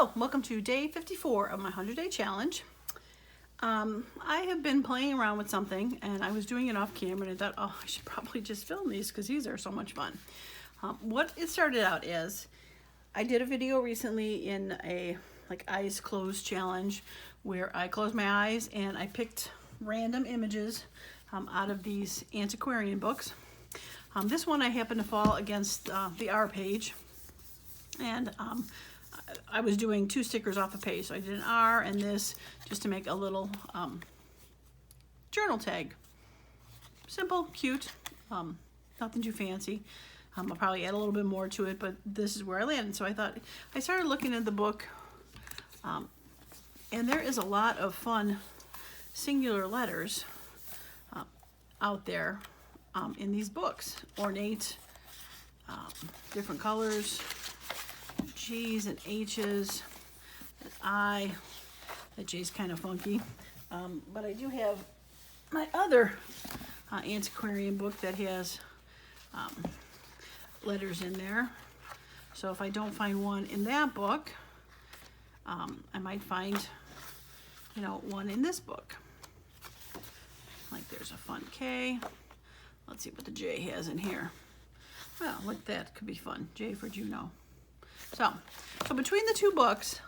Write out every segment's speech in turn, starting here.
Hello, welcome to day 54 of my 100-day challenge. I have been playing around with something and I was doing it off camera and I thought, oh, I should probably just film these because these are so much fun. What it started out is, I did a video recently in a eyes closed challenge where I closed my eyes and I picked random images out of these antiquarian books. This one I happened to fall against the R page, and I was doing 2 stickers off a page. So I did an R and this just to make a little journal tag. Simple, cute, nothing too fancy. I'll probably add a little bit more to it, but this is where I landed. So I thought, I started looking at the book, and there is a lot of fun singular letters out there in these books. Ornate, different colors, G's and H's, an I. That J's kind of funky. But I do have my other antiquarian book that has letters in there. So if I don't find one in that book, I might find, one in this book. Like there's a fun K. Let's see what the J has in here. Well, look, that could be fun. J for Juno. So between the 2 books,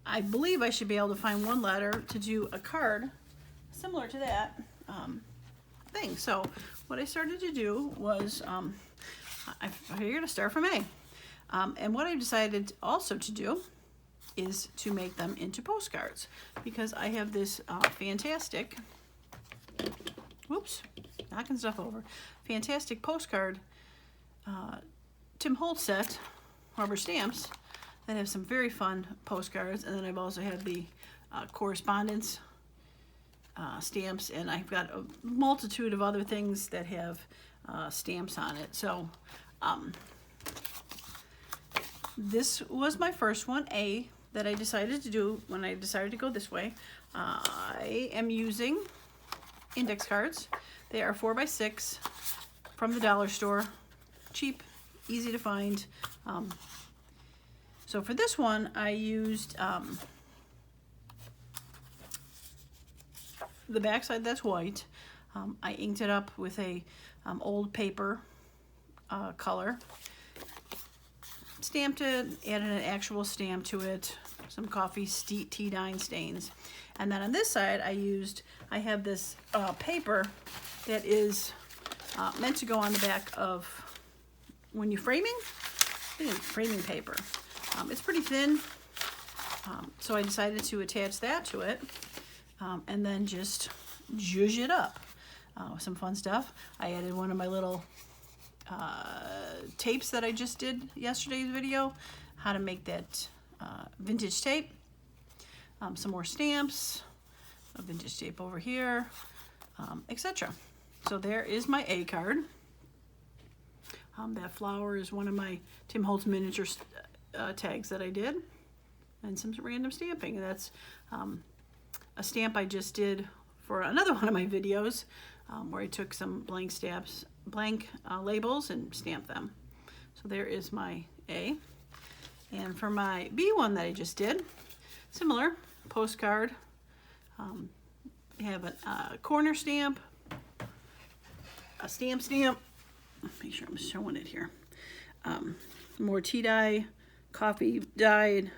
I believe I should be able to find one letter to do a card similar to that thing. So what I started to do was, I figured to start from A. And what I decided also to do is to make them into postcards, because I have this fantastic, whoops, knocking stuff over, fantastic postcard Tim Holtz set, rubber stamps, that have some very fun postcards. And then I've also had the correspondence stamps, and I've got a multitude of other things that have stamps on it. So this was my first one, A, that I decided to do when I decided to go this way. I am using index cards. They are 4x6 from the dollar store. Cheap, easy to find. So for this one, I used the backside that's white. I inked it up with a old paper color. Stamped it, added an actual stamp to it, some coffee tea dye stains. And then on this side, I have this paper that is meant to go on the back of, when you're framing, I think it's framing paper. It's pretty thin, so I decided to attach that to it, and then just zhuzh it up with some fun stuff. I added one of my little tapes that I just did yesterday's video, how to make that vintage tape. Some more stamps, a vintage tape over here, etc. So there is my A card. That flower is one of my Tim Holtz miniature tags that I did, and some random stamping. That's a stamp I just did for another one of my videos, where I took some blank labels and stamped them. So there is my A. And for my B one that I just did, similar postcard. We have a corner stamp, a stamp. Make sure I'm showing it here. More tea dye, coffee dyed,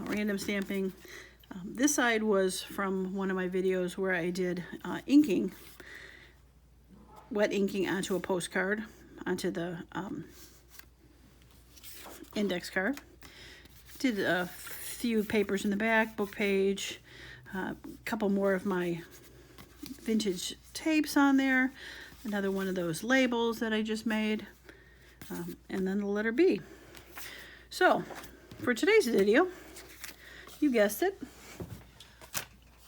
random stamping. This side was from one of my videos where I did inking, wet inking onto a postcard, onto the index card. Did a few papers in the back, book page, a couple more of my vintage tapes on there, another one of those labels that I just made, and then the letter B. So for today's video, you guessed it,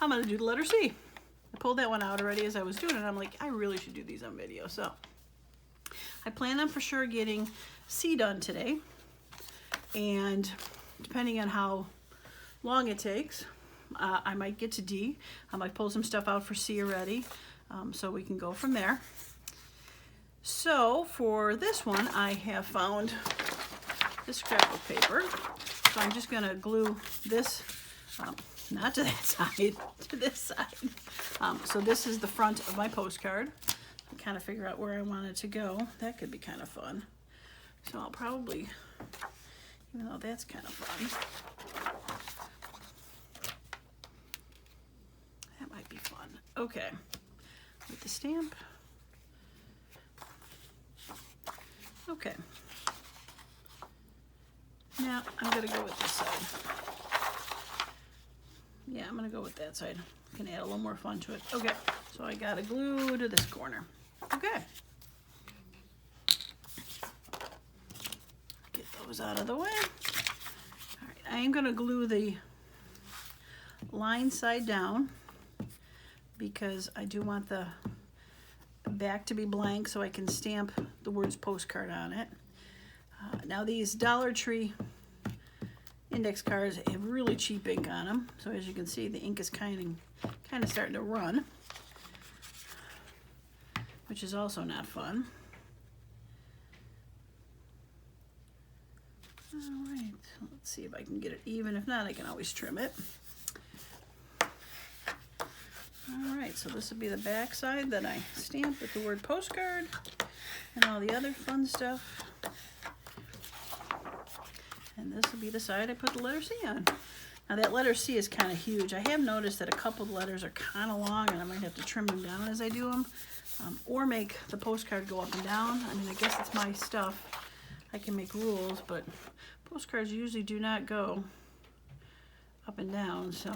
I'm going to do the letter C. I pulled that one out already as I was doing it. I'm like, I really should do these on video. So I plan on for sure getting C done today, and depending on how long it takes, I might get to D. I might pull some stuff out for C already, so we can go from there. So for this one, I have found this scrapbook paper. So I'm just gonna glue this, not to that side, to this side. So this is the front of my postcard. I kind of figure out where I want it to go. That could be kind of fun. So I'll probably, even though that's kind of fun, that might be fun. Okay, with the stamp. Okay. Now I'm gonna go with this side. Yeah, I'm gonna go with that side. Can add a little more fun to it. Okay, so I gotta glue to this corner. Okay. Get those out of the way. All right, I am gonna glue the line side down because I do want the back to be blank so I can stamp the words postcard on it. Now these Dollar Tree index cards have really cheap ink on them, so as you can see the ink is kind of starting to run, which is also not fun. All right, let's see if I can get it even. If not, I can always trim it. All right, so this will be the back side that I stamp with the word postcard and all the other fun stuff. And this will be the side I put the letter C on. Now that letter C is kind of huge. I have noticed that a couple of letters are kind of long and I might have to trim them down as I do them. Or make the postcard go up and down. I mean, I guess it's my stuff. I can make rules, but postcards usually do not go up and down, so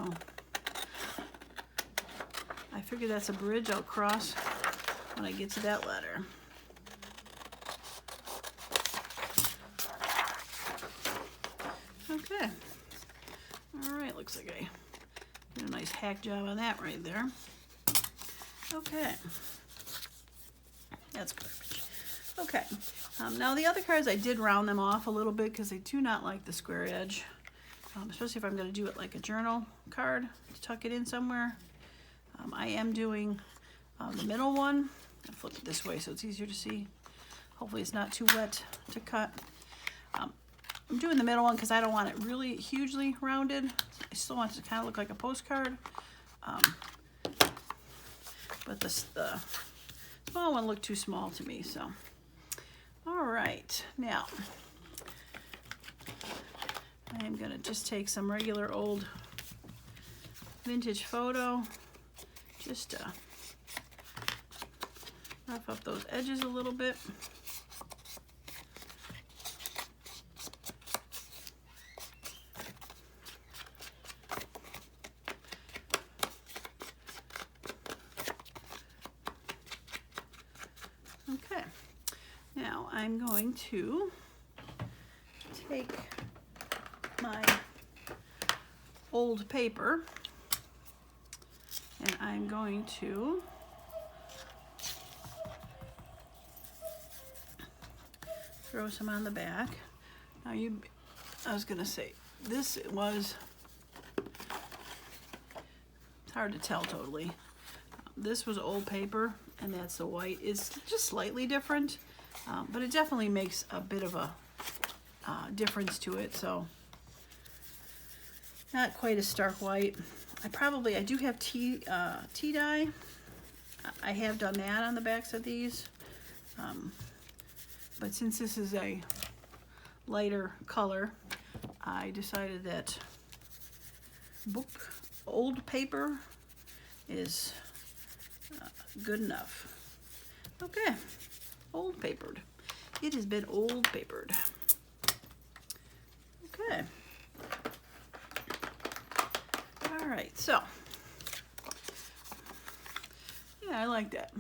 I figure that's a bridge I'll cross when I get to that letter. Okay. All right, looks like I did a nice hack job on that right there. Okay. That's garbage. Okay. Now the other cards, I did round them off a little bit because I do not like the square edge, especially if I'm going to do it like a journal card to tuck it in somewhere. I am doing the middle one. I'll flip it this way so it's easier to see. Hopefully it's not too wet to cut. I'm doing the middle one because I don't want it really hugely rounded. I still want it to kind of look like a postcard. But the small one looked too small to me, so. All right, now I am gonna just take some regular old vintage photo, just to rough up those edges a little bit. Okay, now I'm going to take my old paper and I'm going to throw some on the back. Now I was gonna say, this was, it's hard to tell totally. This was old paper and that's the white. It's just slightly different, but it definitely makes a bit of a difference to it. So not quite a stark white. I do have tea dye. I have done that on the backs of these. But since this is a lighter color, I decided that old paper is good enough. Okay, old papered. It has been old papered. Okay. All right, so yeah, I like that.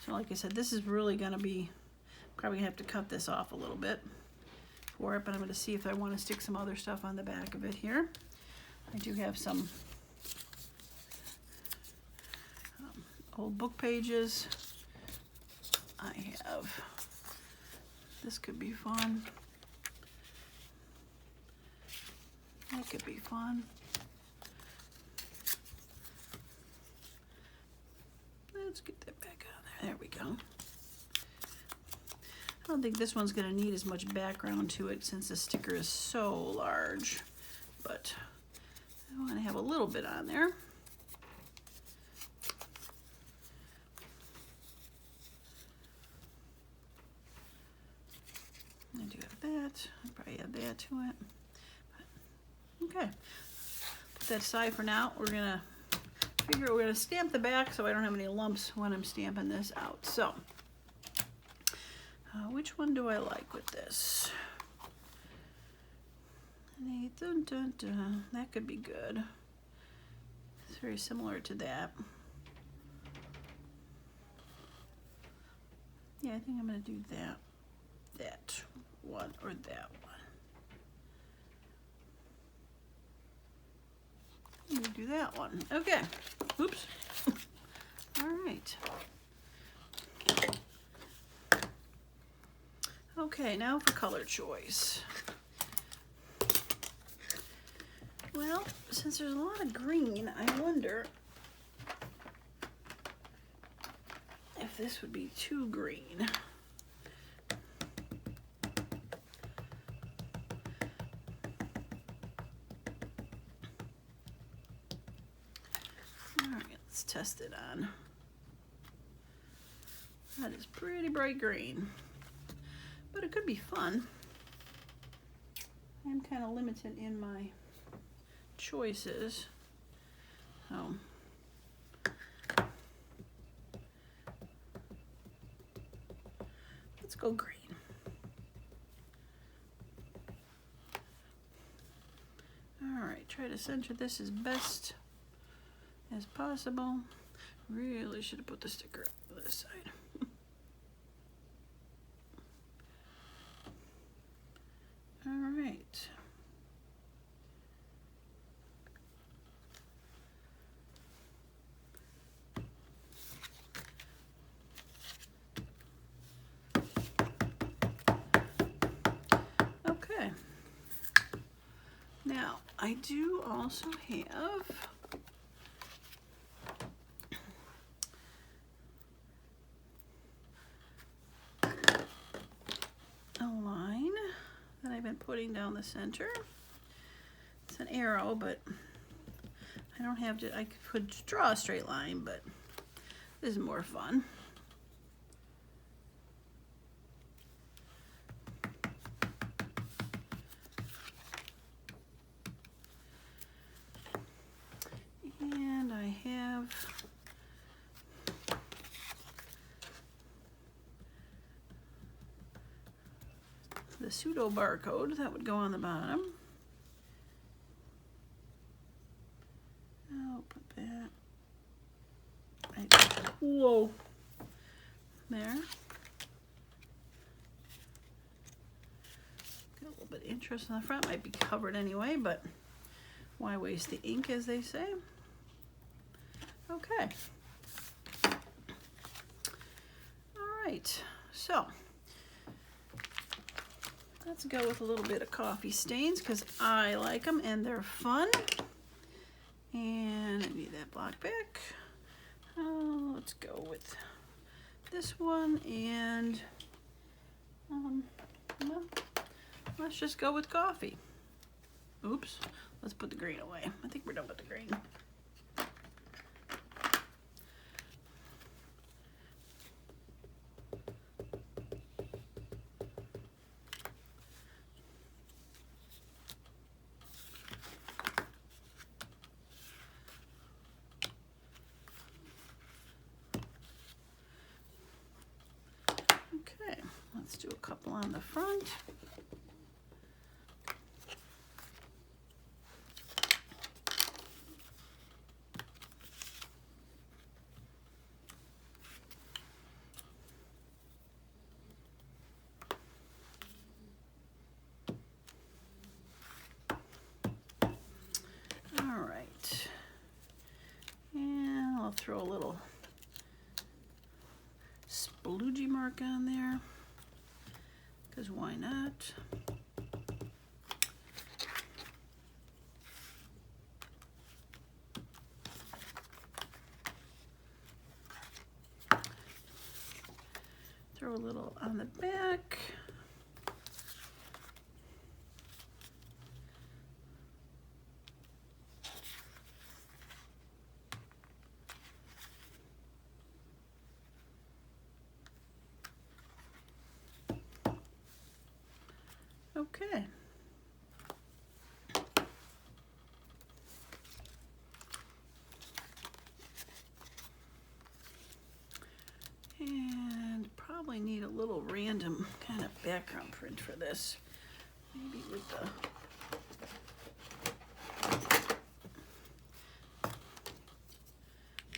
So like I said, this is really gonna be, probably gonna have to cut this off a little bit for it, but I'm gonna see if I want to stick some other stuff on the back of it here. I do have some old book pages. I have, this could be fun. That could be fun. Let's get that back on there. There we go. don't think this one's going to need as much background to it since the sticker is so large, but I want to have a little bit on there. I do have that. I'll probably add that to it. Okay, put that aside for now. We're gonna stamp the back so I don't have any lumps when I'm stamping this out. So, which one do I like with this? Dun, dun, dun. That could be good. It's very similar to that. Yeah, I think I'm gonna do that one or that one. Let me do that one. Okay. Oops. All right. Okay, now for color choice. Well, since there's a lot of green, I wonder if this would be too green. Test it on. That is pretty bright green, but it could be fun. I'm kind of limited in my choices, so let's go green. All right, try to center this as best as possible. Really should have put the sticker on this side. All right. Okay. Now, I do also have putting down the center. It's an arrow, but I don't have to, I could draw a straight line, but this is more fun. And I have the pseudo barcode that would go on the bottom. I'll put that right, whoa, there. Got a little bit of interest on the front, might be covered anyway, but why waste the ink, as they say. Okay. All right, so let's go with a little bit of coffee stains because I like them and they're fun. And I need that block back. Let's go with this one, and well, let's just go with coffee. Oops, let's put the green away. I think we're done with the green. Okay, let's do a couple on the front. All right, and I'll throw a little sploogey mark on there, because why not? Throw a little on the back. Okay. And probably need a little random kind of background print for this. Maybe with the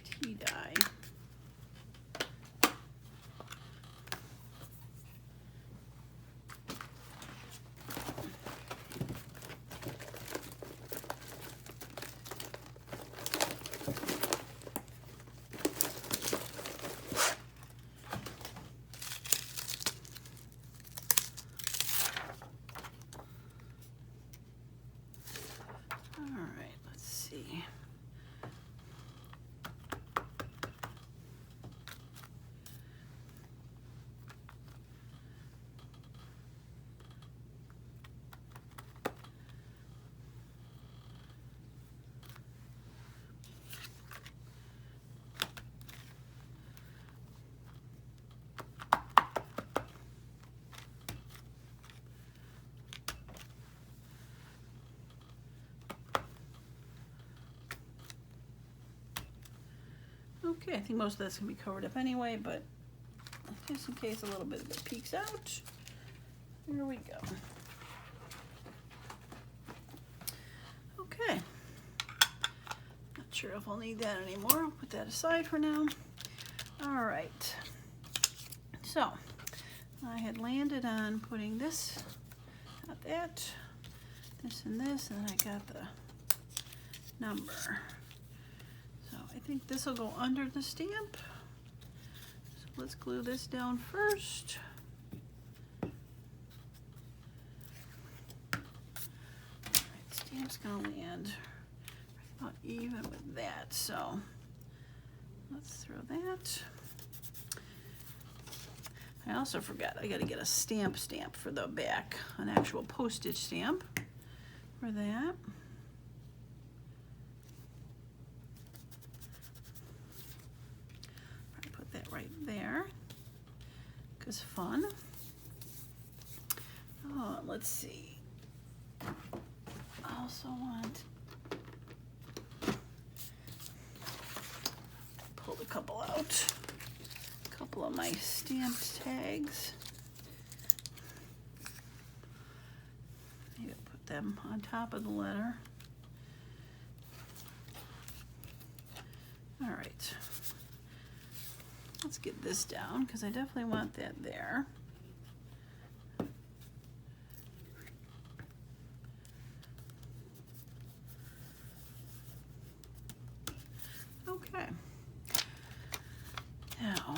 tea dye. Okay, I think most of that's gonna be covered up anyway, but just in case a little bit of it peeks out, here we go. Okay, not sure if I'll need that anymore. I'll put that aside for now. All right, so I had landed on putting this, got that, this and this, and then I got the number. I think this will go under the stamp. So let's glue this down first. All right, stamp's gonna land about even with that, so let's throw that. I also forgot I gotta get a stamp for the back, an actual postage stamp for that. Right there, because fun. Oh, let's see. I also want pull a couple out. A couple of my stamped tags. Maybe put them on top of the letter. All right. Let's get this down because I definitely want that there. Okay. Now, I'm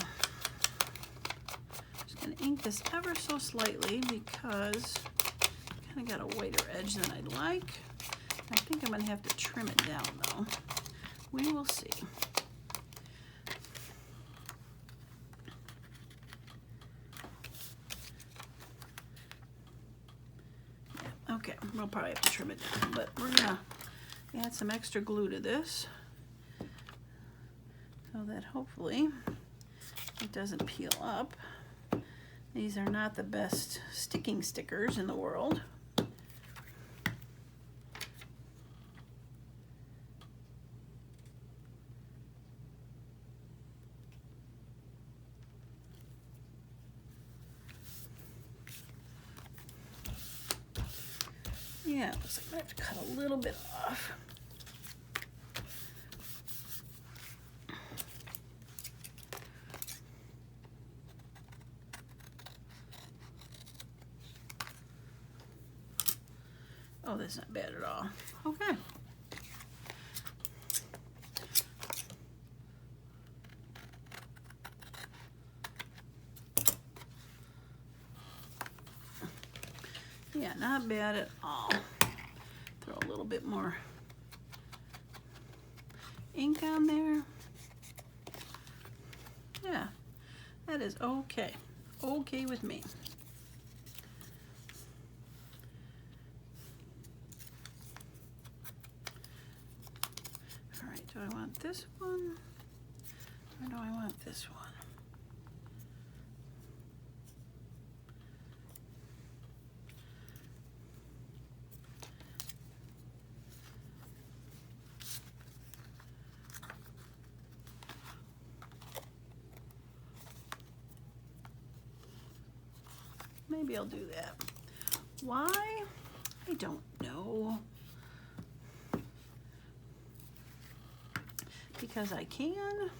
just going to ink this ever so slightly because I kind of got a whiter edge than I'd like. I think I'm going to have to trim it down though. We will see. Okay, we'll probably have to trim it down, but we're gonna add some extra glue to this so that hopefully it doesn't peel up. These are not the best sticking stickers in the world. Yeah, it looks like I have to cut a little bit off. Oh, that's not bad at all. Okay. Yeah, not bad at all. Throw a little bit more ink on there. Yeah, that is okay. okay with me. All right, do I want this one or do I want this one? Maybe I'll do that. Why? I don't know. Because I can.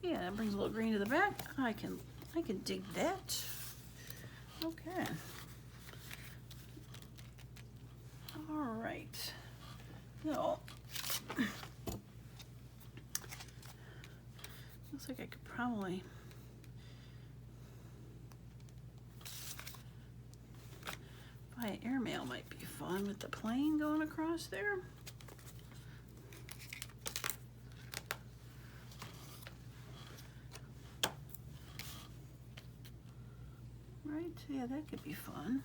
Yeah, that brings a little green to the back. I can dig that. Okay. All right. No. Looks like I could probably buy airmail. Might be fun with the plane going across there. Right, yeah, that could be fun.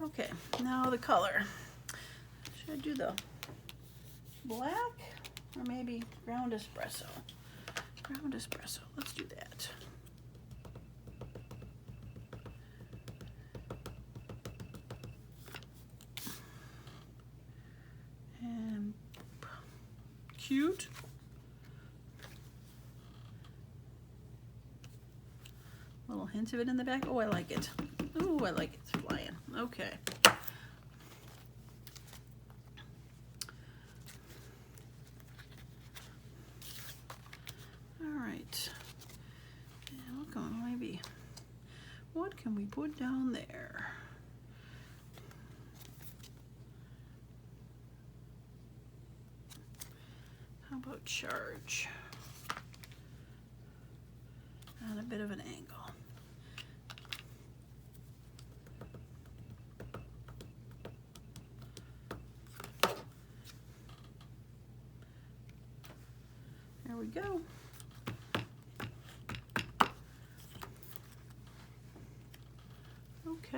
Okay, now the color. Should I do the black or maybe ground espresso? Ground espresso, let's do that. And cute. Little hint of it in the back. Oh, I like it. Oh, I like it. It's flying. Okay. All right. And look on maybe. What can we put down there? How about charge? At a bit of an angle. There we go. Okay.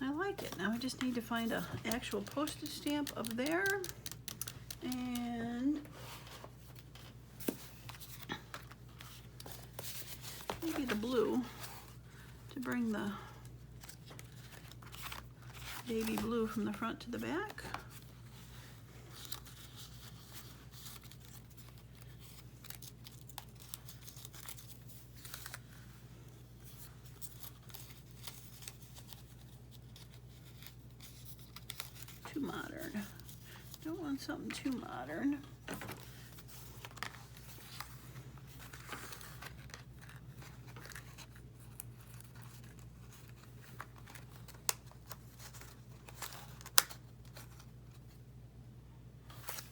I like it. Now I just need to find an actual postage stamp up there. And maybe the blue to bring the baby blue from the front to the back. Too modern. Don't want something too modern.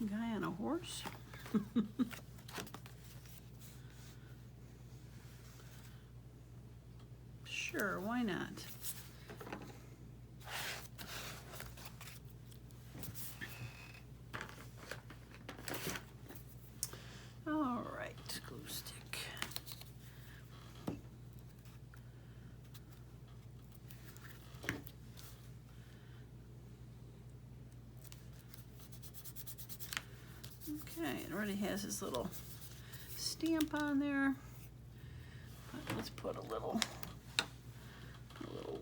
Guy on a horse. Sure, why not? All right, glue stick. Okay, it already has this little stamp on there. But let's put a little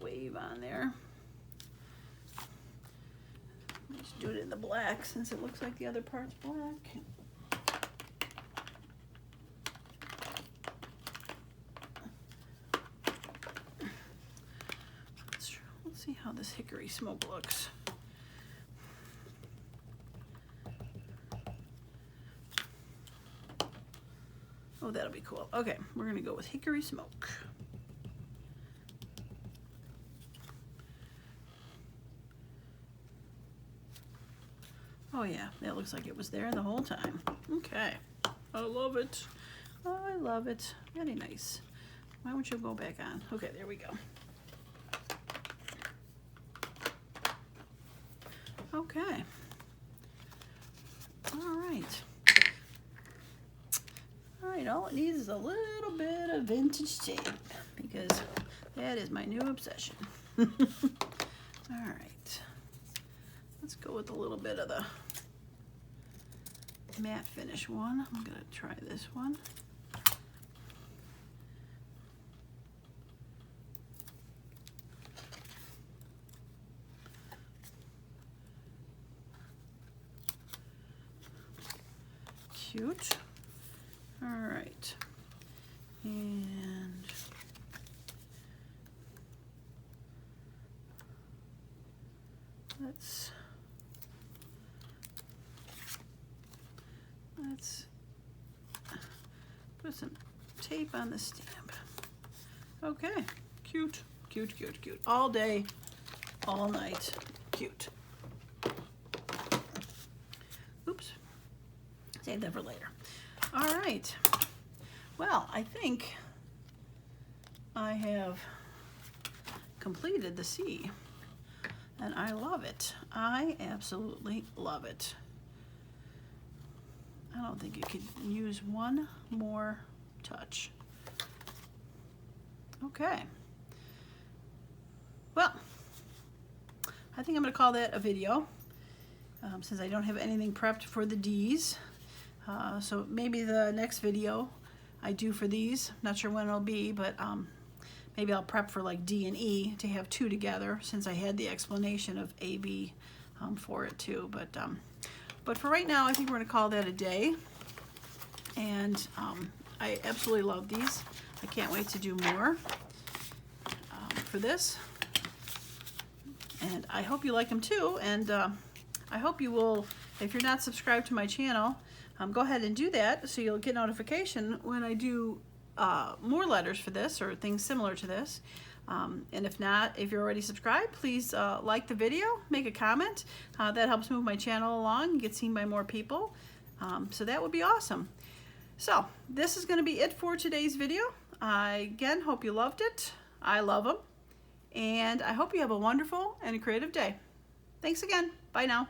wave on there. Let's do it in the black since it looks like the other part's black. Let's see how this hickory smoke looks. Oh, that'll be cool. Okay, we're gonna go with hickory smoke. Oh yeah, that looks like it was there the whole time. Okay, I love it. Oh, I love it. Very nice. Why won't you go back on? Okay, there we go. Okay. All right. All right, all it needs is a little bit of vintage tape because that is my new obsession. All right. Let's go with a little bit of the matte finish one. I'm gonna try this one. Cute. All right. And let's put some tape on the stamp. Okay, cute, cute, cute, cute. All day, all night, cute. Oops, save that for later. All right, well, I think I have completed the C, and I love it. I absolutely love it. I don't think you could use one more touch. Okay. Well, I think I'm going to call that a video since I don't have anything prepped for the D's. So maybe the next video I do for these, not sure when it'll be, but maybe I'll prep for like D and E to have two together since I had the explanation of A, B for it too. But for right now, I think we're going to call that a day. And I absolutely love these. I can't wait to do more for this. And I hope you like them too. And I hope you will, if you're not subscribed to my channel, go ahead and do that so you'll get notification when I do more letters for this or things similar to this. And if not, if you're already subscribed, please like the video, make a comment. That helps move my channel along and get seen by more people. So that would be awesome. So this is going to be it for today's video. I again hope you loved it. I love them. And I hope you have a wonderful and a creative day. Thanks again. Bye now.